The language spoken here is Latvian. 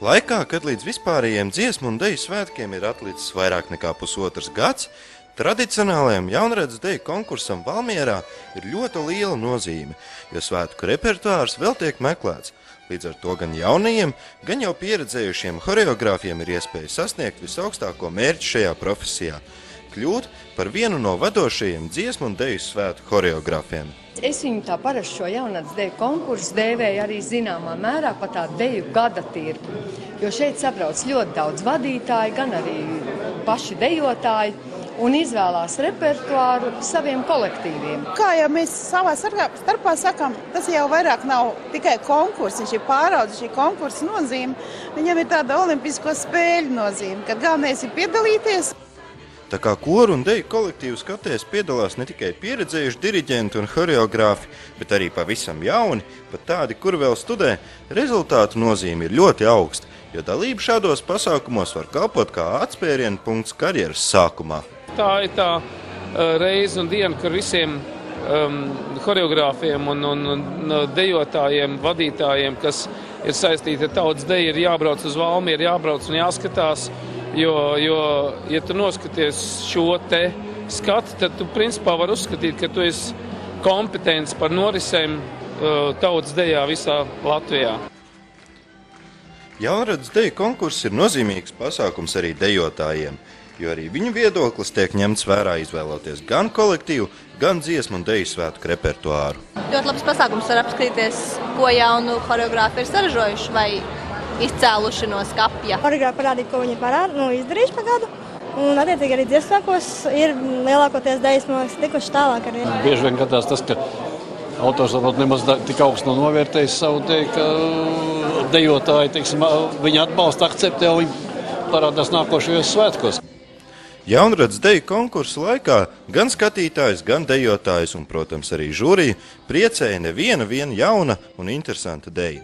Laikā, kad līdz vispārējiem dziesmu un deju svētkiem ir atlicis vairāk nekā pusotrs gads, tradicionālajam jaunredzes deju konkursam Valmierā ir ļoti liela nozīme, jo svētku repertuārs vēl tiek meklēts. Līdz ar to gan jaunajiem, gan jau pieredzējušiem horeogrāfiem ir iespēja sasniegt visaugstāko mērķi šajā profesijā – kļūt par vienu no vadošajiem dziesmu un deju svētku horeogrāfiem. Es viņu tā parasti šo jaunatnes deju konkursu dēvēju arī zināmā mērā par tādu deju gada tirgu, jo šeit sabrauc ļoti daudz vadītāji, gan arī paši dejotāji un izvēlās repertuāru saviem kolektīviem. Kā jau mēs savā starpā sakām, tas jau vairāk nav tikai konkurss, viņš ir pāraudzis šī konkursa nozīme, viņam ir tāda olimpisko spēļu nozīme, kad galvenais ir piedalīties. Tā kā koru un deju kolektīvu skatēs piedalās ne tikai pieredzējuši diriģenti un horeogrāfi, bet arī pavisam jauni, pat tādi, kuri vēl studē, rezultātu nozīme ir ļoti augsta, jo dalība šādos pasākumos var kalpot kā atspērienu punkts karjeras sākumā. Tā ir tā reize un diena, kur visiem horeogrāfiem un dejotājiem, vadītājiem, kas ir saistīti ar tautas deju, ir jābrauc uz Valmieru, jābrauc un jāskatās. Jo, ja tu noskaties šo te skatu, tad tu principā var uzskatīt, ka tu esi kompetents par norisēm tautas dejā visā Latvijā. Jaunredzes deju konkurss ir nozīmīgs pasākums arī dejotājiem, jo arī viņu viedoklis tiek ņemts vērā izvēloties gan kolektīvu, gan dziesmu un deju svētku repertuāru. Ļoti labs pasākums var apskatīties, ko jaunu horeogrāfi ir saražojuši vai izcēluši no skapja. Horeogrāfi parādīt, ko viņi izdarījuši pa gadu. Un attiecīgi arī dziesmākos ir lielākoties dejas, man liekas, tikuši tālāk arī. Bieži vien gadās tas, ka autors varbūt nemaz tik augstu nav novērtējis savu deju, ka dejotāji, teiksim, viņa atbalsta, akceptē, un viņi parādās nākošajos svētkos. Jaunredzes deju konkursu laikā gan skatītājs, gan dejotājs un, protams, arī žūrija priecēja neviena jauna un interesanta deja.